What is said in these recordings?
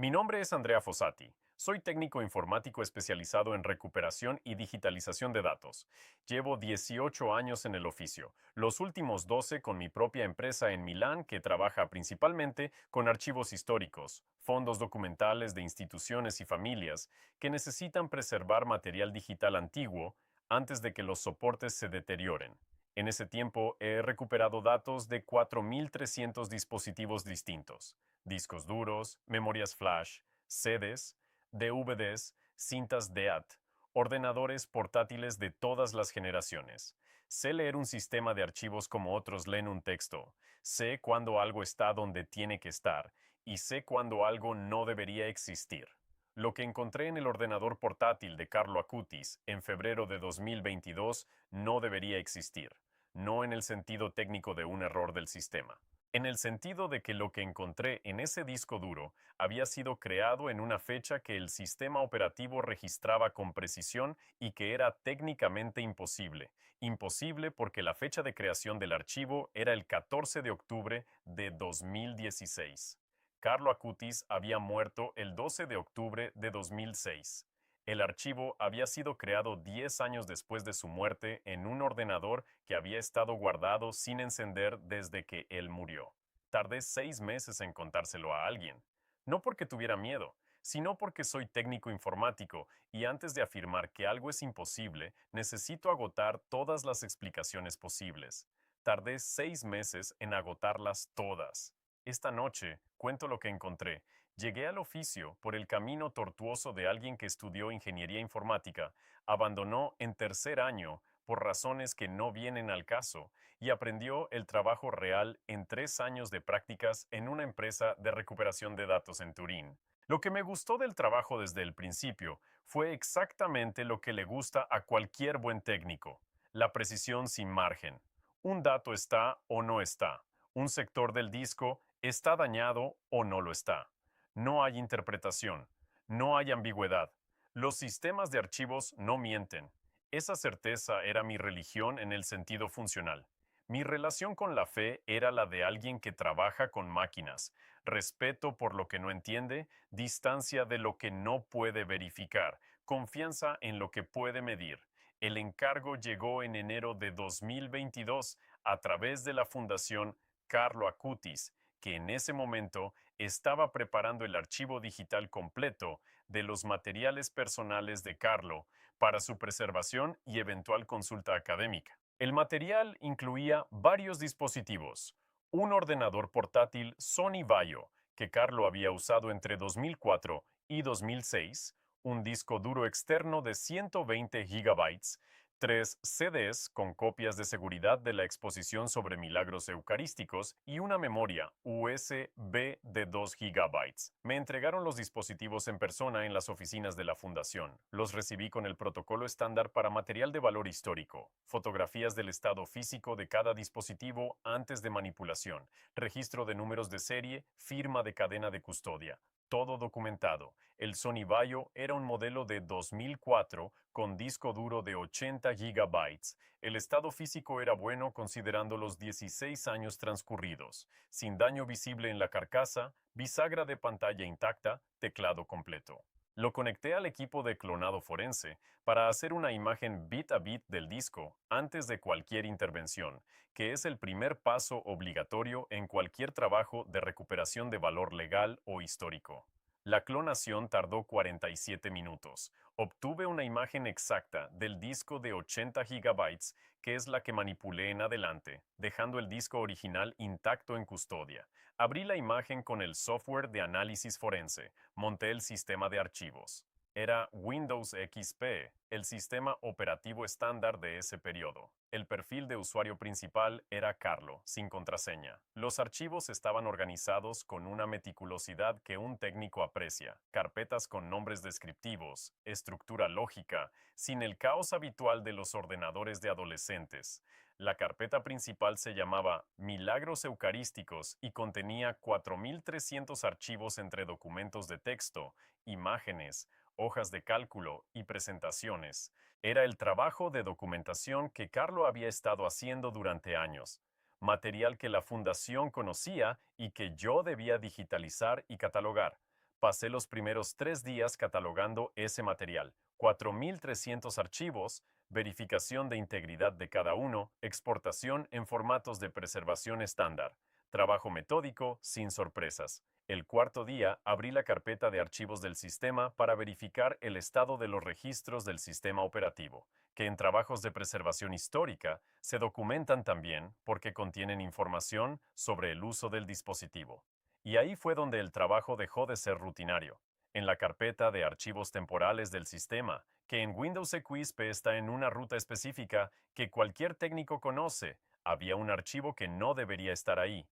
Mi nombre es Andrea Fossati. Soy técnico informático especializado en recuperación y digitalización de datos. Llevo 18 años en el oficio, los últimos 12 con mi propia empresa en Milán que trabaja principalmente con archivos históricos, fondos documentales de instituciones y familias que necesitan preservar material digital antiguo antes de que los soportes se deterioren. En ese tiempo he recuperado datos de 4.300 dispositivos distintos: discos duros, memorias flash, CDs, DVDs, cintas DAT, ordenadores portátiles de todas las generaciones. Sé leer un sistema de archivos como otros leen un texto. Sé cuándo algo está donde tiene que estar y sé cuándo algo no debería existir. Lo que encontré en el ordenador portátil de Carlo Acutis en febrero de 2022 no debería existir, no en el sentido técnico de un error del sistema, en el sentido de que lo que encontré en ese disco duro había sido creado en una fecha que el sistema operativo registraba con precisión y que era técnicamente imposible. Imposible porque la fecha de creación del archivo era el 14 de octubre de 2016. Carlo Acutis había muerto el 12 de octubre de 2006. El archivo había sido creado 10 años después de su muerte en un ordenador que había estado guardado sin encender desde que él murió. Tardé 6 meses en contárselo a alguien. No porque tuviera miedo, sino porque soy técnico informático y antes de afirmar que algo es imposible, necesito agotar todas las explicaciones posibles. Tardé 6 meses en agotarlas todas. Esta noche cuento lo que encontré. Llegué al oficio por el camino tortuoso de alguien que estudió ingeniería informática, abandonó en tercer año por razones que no vienen al caso y aprendió el trabajo real en 3 años de prácticas en una empresa de recuperación de datos en Turín. Lo que me gustó del trabajo desde el principio fue exactamente lo que le gusta a cualquier buen técnico: la precisión sin margen. Un dato está o no está. Un sector del disco está dañado o no lo está. No hay interpretación, no hay ambigüedad. Los sistemas de archivos no mienten. Esa certeza era mi religión en el sentido funcional. Mi relación con la fe era la de alguien que trabaja con máquinas: respeto por lo que no entiende, distancia de lo que no puede verificar, confianza en lo que puede medir. El encargo llegó en enero de 2022 a través de la Fundación Carlo Acutis, que en ese momento estaba preparando el archivo digital completo de los materiales personales de Carlo para su preservación y eventual consulta académica. El material incluía varios dispositivos: un ordenador portátil Sony Vaio, que Carlo había usado entre 2004 y 2006, un disco duro externo de 120 gigabytes, 3 CDs con copias de seguridad de la exposición sobre milagros eucarísticos y una memoria USB de 2 gigabytes. Me entregaron los dispositivos en persona en las oficinas de la Fundación. Los recibí con el protocolo estándar para material de valor histórico: fotografías del estado físico de cada dispositivo antes de manipulación, registro de números de serie, firma de cadena de custodia. Todo documentado. El Sony Vaio era un modelo de 2004 con disco duro de 80 gigabytes. El estado físico era bueno considerando los 16 años transcurridos, sin daño visible en la carcasa, bisagra de pantalla intacta, teclado completo. Lo conecté al equipo de clonado forense para hacer una imagen bit a bit del disco antes de cualquier intervención, que es el primer paso obligatorio en cualquier trabajo de recuperación de valor legal o histórico. La clonación tardó 47 minutos. Obtuve una imagen exacta del disco de 80 gigabytes, que es la que manipulé en adelante, dejando el disco original intacto en custodia. Abrí la imagen con el software de análisis forense, monté el sistema de archivos. Era Windows XP, el sistema operativo estándar de ese periodo. El perfil de usuario principal era Carlo, sin contraseña. Los archivos estaban organizados con una meticulosidad que un técnico aprecia: carpetas con nombres descriptivos, estructura lógica, sin el caos habitual de los ordenadores de adolescentes. La carpeta principal se llamaba Milagros Eucarísticos y contenía 4.300 archivos entre documentos de texto, imágenes, hojas de cálculo y presentaciones. Era el trabajo de documentación que Carlo había estado haciendo durante años, material que la Fundación conocía y que yo debía digitalizar y catalogar. Pasé los primeros 3 días catalogando ese material, 4.300 archivos, verificación de integridad de cada uno, exportación en formatos de preservación estándar, trabajo metódico, sin sorpresas. El cuarto día abrí la carpeta de archivos del sistema para verificar el estado de los registros del sistema operativo, que en trabajos de preservación histórica se documentan también porque contienen información sobre el uso del dispositivo. Y ahí fue donde el trabajo dejó de ser rutinario. En la carpeta de archivos temporales del sistema, que en Windows XP está en una ruta específica que cualquier técnico conoce, había un archivo que no debería estar ahí.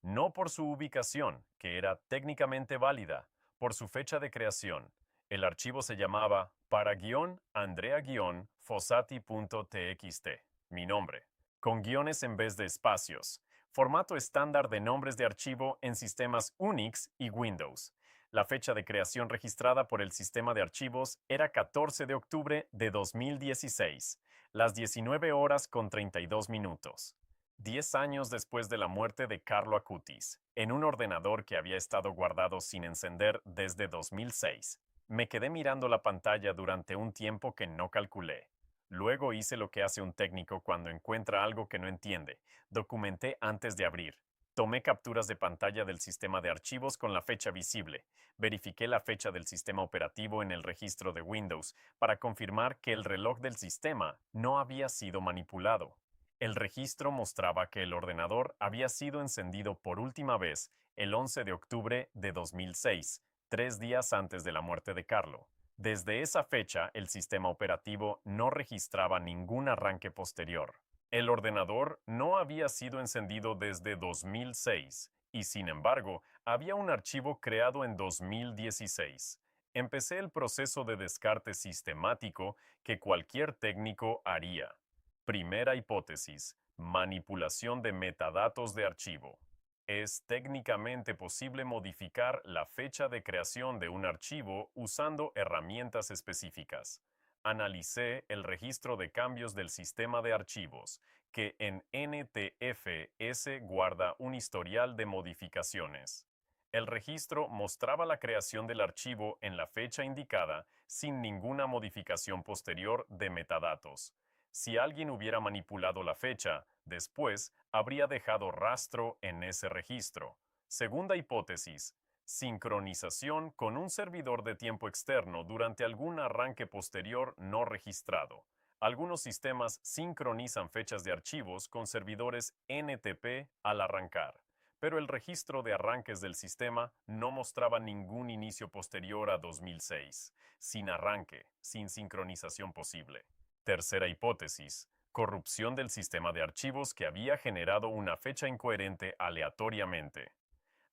No por su ubicación, que era técnicamente válida, por su fecha de creación. El archivo se llamaba para-andrea-fossati.txt, mi nombre, con guiones en vez de espacios. Formato estándar de nombres de archivo en sistemas Unix y Windows. La fecha de creación registrada por el sistema de archivos era 14 de octubre de 2016, las 19 horas con 32 minutos. 10 años después de la muerte de Carlo Acutis, en un ordenador que había estado guardado sin encender desde 2006. Me quedé mirando la pantalla durante un tiempo que no calculé. Luego hice lo que hace un técnico cuando encuentra algo que no entiende. Documenté antes de abrir. Tomé capturas de pantalla del sistema de archivos con la fecha visible. Verifiqué la fecha del sistema operativo en el registro de Windows para confirmar que el reloj del sistema no había sido manipulado. El registro mostraba que el ordenador había sido encendido por última vez el 11 de octubre de 2006, 3 días antes de la muerte de Carlo. Desde esa fecha, el sistema operativo no registraba ningún arranque posterior. El ordenador no había sido encendido desde 2006 y, sin embargo, había un archivo creado en 2016. Empecé el proceso de descarte sistemático que cualquier técnico haría. Primera hipótesis: manipulación de metadatos de archivo. Es técnicamente posible modificar la fecha de creación de un archivo usando herramientas específicas. Analicé el registro de cambios del sistema de archivos, que en NTFS guarda un historial de modificaciones. El registro mostraba la creación del archivo en la fecha indicada sin ninguna modificación posterior de metadatos. Si alguien hubiera manipulado la fecha, después habría dejado rastro en ese registro. Segunda hipótesis: sincronización con un servidor de tiempo externo durante algún arranque posterior no registrado. Algunos sistemas sincronizan fechas de archivos con servidores NTP al arrancar, pero el registro de arranques del sistema no mostraba ningún inicio posterior a 2006, sin arranque, sin sincronización posible. Tercera hipótesis: corrupción del sistema de archivos que había generado una fecha incoherente aleatoriamente.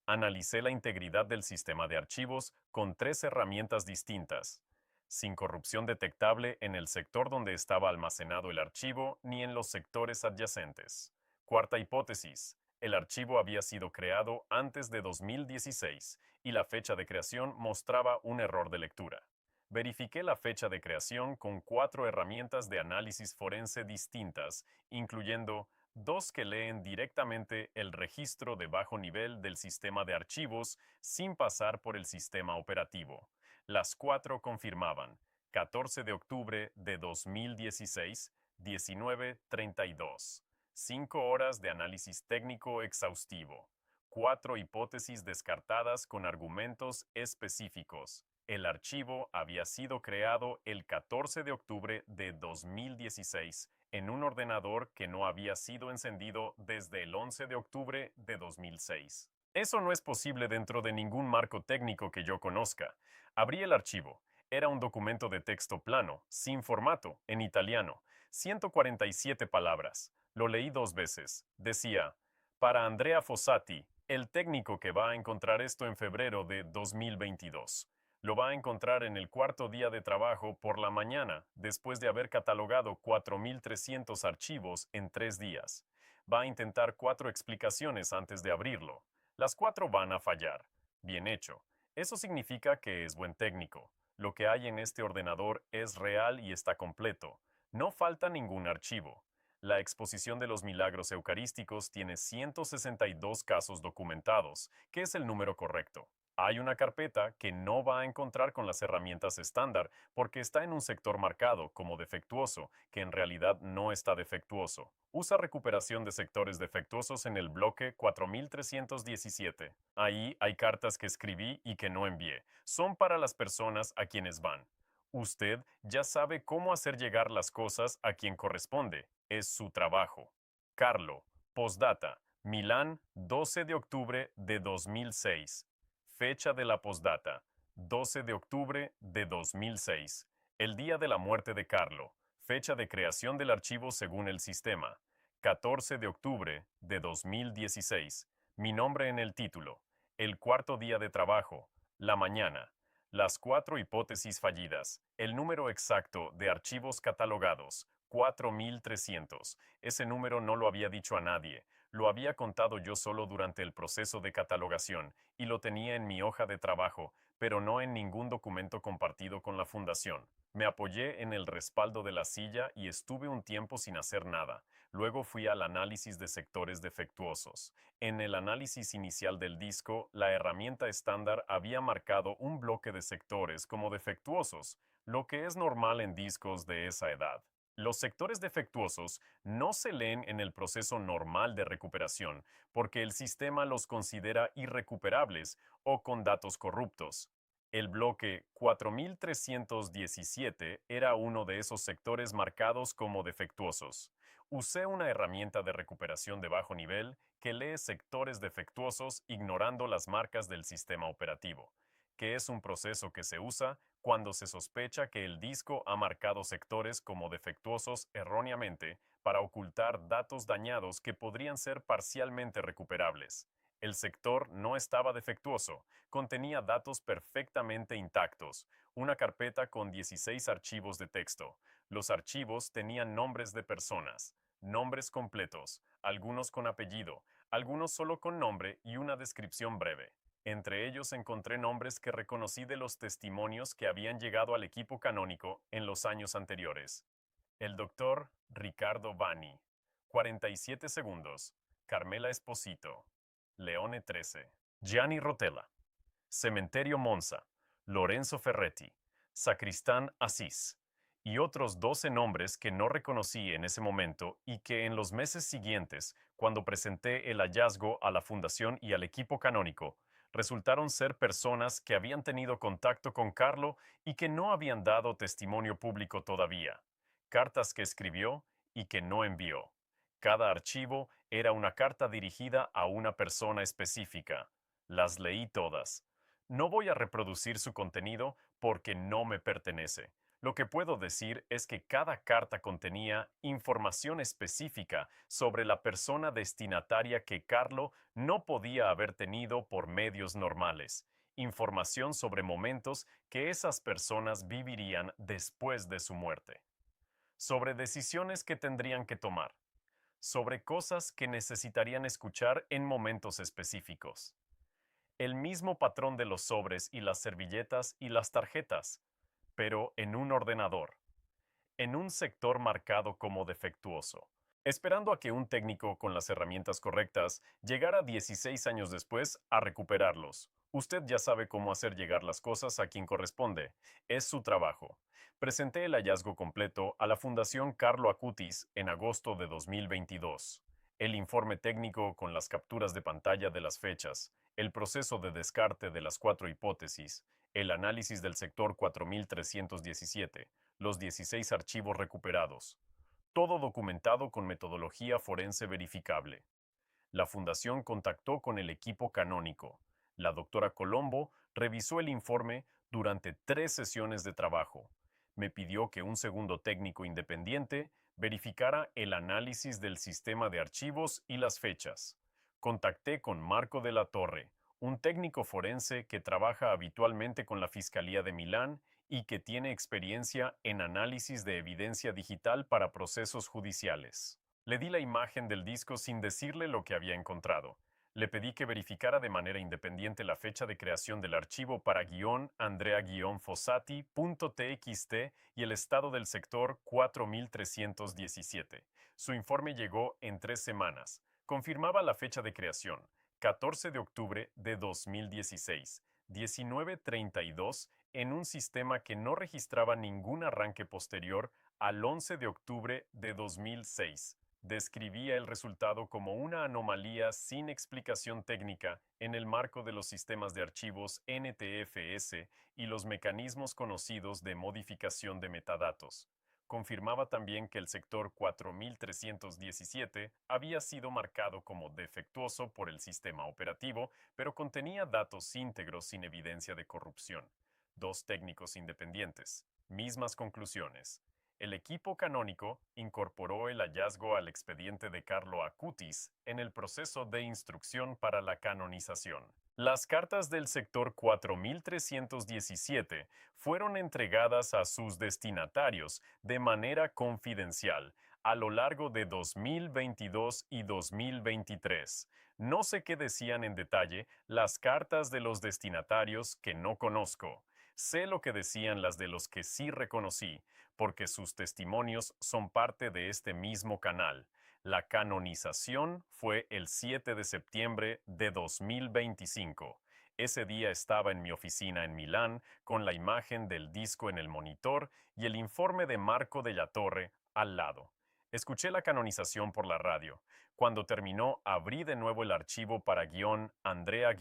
Analicé la integridad del sistema de archivos con 3 herramientas distintas, sin corrupción detectable en el sector donde estaba almacenado el archivo ni en los sectores adyacentes. Cuarta hipótesis: el archivo había sido creado antes de 2016 y la fecha de creación mostraba un error de lectura. Verifiqué la fecha de creación con 4 herramientas de análisis forense distintas, incluyendo 2 que leen directamente el registro de bajo nivel del sistema de archivos sin pasar por el sistema operativo. Las 4 confirmaban: 14 de octubre de 2016, 19:32. 5 horas de análisis técnico exhaustivo. 4 hipótesis descartadas con argumentos específicos. El archivo había sido creado el 14 de octubre de 2016 en un ordenador que no había sido encendido desde el 11 de octubre de 2006. Eso no es posible dentro de ningún marco técnico que yo conozca. Abrí el archivo. Era un documento de texto plano, sin formato, en italiano, 147 palabras. Lo leí 2 veces. Decía: para Andrea Fossati, el técnico que va a encontrar esto en febrero de 2022. Lo va a encontrar en el cuarto día de trabajo por la mañana, después de haber catalogado 4.300 archivos en 3 días. Va a intentar 4 explicaciones antes de abrirlo. Las 4 van a fallar. Bien hecho. Eso significa que es buen técnico. Lo que hay en este ordenador es real y está completo. No falta ningún archivo. La exposición de los milagros eucarísticos tiene 162 casos documentados, que es el número correcto. Hay una carpeta que no va a encontrar con las herramientas estándar porque está en un sector marcado como defectuoso, que en realidad no está defectuoso. Usa recuperación de sectores defectuosos en el bloque 4317. Ahí hay cartas que escribí y que no envié. Son para las personas a quienes van. Usted ya sabe cómo hacer llegar las cosas a quien corresponde. Es su trabajo. Carlo. Postdata. Milán, 12 de octubre de 2006. Fecha de la postdata, 12 de octubre de 2006. El día de la muerte de Carlo. Fecha de creación del archivo según el sistema, 14 de octubre de 2016. Mi nombre en el título. El cuarto día de trabajo. La mañana. Las 4 hipótesis fallidas. El número exacto de archivos catalogados. 4300. Ese número no lo había dicho a nadie. Lo había contado yo solo durante el proceso de catalogación y lo tenía en mi hoja de trabajo, pero no en ningún documento compartido con la fundación. Me apoyé en el respaldo de la silla y estuve un tiempo sin hacer nada. Luego fui al análisis de sectores defectuosos. En el análisis inicial del disco, la herramienta estándar había marcado un bloque de sectores como defectuosos, lo que es normal en discos de esa edad. Los sectores defectuosos no se leen en el proceso normal de recuperación porque el sistema los considera irrecuperables o con datos corruptos. El bloque 4317 era uno de esos sectores marcados como defectuosos. Usé una herramienta de recuperación de bajo nivel que lee sectores defectuosos ignorando las marcas del sistema operativo, que es un proceso que se usa cuando se sospecha que el disco ha marcado sectores como defectuosos erróneamente para ocultar datos dañados que podrían ser parcialmente recuperables. El sector no estaba defectuoso, contenía datos perfectamente intactos, una carpeta con 16 archivos de texto. Los archivos tenían nombres de personas, nombres completos, algunos con apellido, algunos solo con nombre y una descripción breve. Entre ellos encontré nombres que reconocí de los testimonios que habían llegado al equipo canónico en los años anteriores. El doctor Ricardo Vanni, 47 segundos. Carmela Esposito, Leone 13. Gianni Rotella, Cementerio Monza, Lorenzo Ferretti, Sacristán Asís, y otros 12 nombres que no reconocí en ese momento y que en los meses siguientes, cuando presenté el hallazgo a la fundación y al equipo canónico, resultaron ser personas que habían tenido contacto con Carlo y que no habían dado testimonio público todavía, cartas que escribió y que no envió. Cada archivo era una carta dirigida a una persona específica. Las leí todas. No voy a reproducir su contenido porque no me pertenece. Lo que puedo decir es que cada carta contenía información específica sobre la persona destinataria que Carlo no podía haber tenido por medios normales. Información sobre momentos que esas personas vivirían después de su muerte. Sobre decisiones que tendrían que tomar. Sobre cosas que necesitarían escuchar en momentos específicos. El mismo patrón de los sobres y las servilletas y las tarjetas, pero en un ordenador, en un sector marcado como defectuoso, esperando a que un técnico con las herramientas correctas llegara 16 años después a recuperarlos. Usted ya sabe cómo hacer llegar las cosas a quien corresponde. Es su trabajo. Presenté el hallazgo completo a la Fundación Carlo Acutis en agosto de 2022. El informe técnico con las capturas de pantalla de las fechas, el proceso de descarte de las 4 hipótesis, el análisis del sector 4317, los 16 archivos recuperados. Todo documentado con metodología forense verificable. La Fundación contactó con el equipo canónico. La doctora Colombo revisó el informe durante 3 sesiones de trabajo. Me pidió que un segundo técnico independiente verificara el análisis del sistema de archivos y las fechas. Contacté con Marco de la Torre, un técnico forense que trabaja habitualmente con la Fiscalía de Milán y que tiene experiencia en análisis de evidencia digital para procesos judiciales. Le di la imagen del disco sin decirle lo que había encontrado. Le pedí que verificara de manera independiente la fecha de creación del archivo para Andrea-Fossati.txt y el estado del sector 4317. Su informe llegó en 3 semanas. Confirmaba la fecha de creación, 14 de octubre de 2016. 19:32 en un sistema que no registraba ningún arranque posterior al 11 de octubre de 2006. Describía el resultado como una anomalía sin explicación técnica en el marco de los sistemas de archivos NTFS y los mecanismos conocidos de modificación de metadatos. Confirmaba también que el sector 4317 había sido marcado como defectuoso por el sistema operativo, pero contenía datos íntegros sin evidencia de corrupción. Dos técnicos independientes. Mismas conclusiones. El equipo canónico incorporó el hallazgo al expediente de Carlo Acutis en el proceso de instrucción para la canonización. Las cartas del sector 4317 fueron entregadas a sus destinatarios de manera confidencial a lo largo de 2022 y 2023. No sé qué decían en detalle las cartas de los destinatarios que no conozco. Sé lo que decían las de los que sí reconocí, porque sus testimonios son parte de este mismo canal. La canonización fue el 7 de septiembre de 2025. Ese día estaba en mi oficina en Milán con la imagen del disco en el monitor y el informe de Marco de la Torre al lado. Escuché la canonización por la radio. Cuando terminó, abrí de nuevo el archivo para Andrea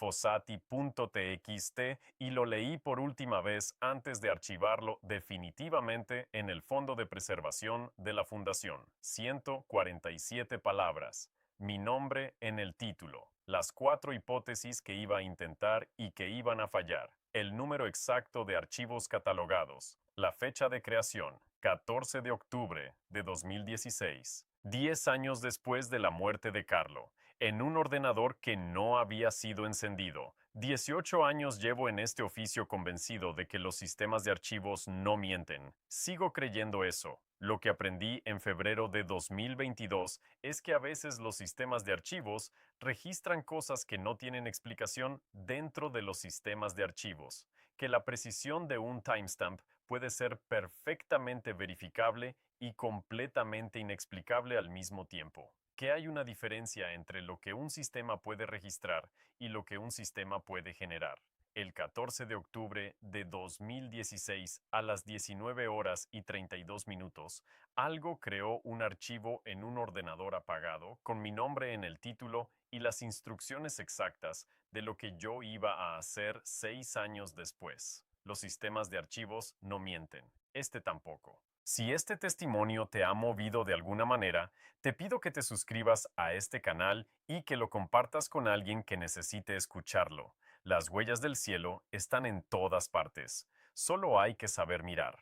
fossati.txt y lo leí por última vez antes de archivarlo definitivamente en el fondo de preservación de la Fundación. 147 palabras. Mi nombre en el título. Las 4 hipótesis que iba a intentar y que iban a fallar. El número exacto de archivos catalogados. La fecha de creación. 14 de octubre de 2016. 10 años después de la muerte de Carlo, en un ordenador que no había sido encendido. 18 años llevo en este oficio convencido de que los sistemas de archivos no mienten. Sigo creyendo eso. Lo que aprendí en febrero de 2022 es que a veces los sistemas de archivos registran cosas que no tienen explicación dentro de los sistemas de archivos, que la precisión de un timestamp puede ser perfectamente verificable y completamente inexplicable al mismo tiempo. Que hay una diferencia entre lo que un sistema puede registrar y lo que un sistema puede generar. El 14 de octubre de 2016 a las 19 horas y 32 minutos, algo creó un archivo en un ordenador apagado con mi nombre en el título y las instrucciones exactas de lo que yo iba a hacer 6 años después. Los sistemas de archivos no mienten. Este tampoco. Si este testimonio te ha movido de alguna manera, te pido que te suscribas a este canal y que lo compartas con alguien que necesite escucharlo. Las huellas del cielo están en todas partes. Solo hay que saber mirar.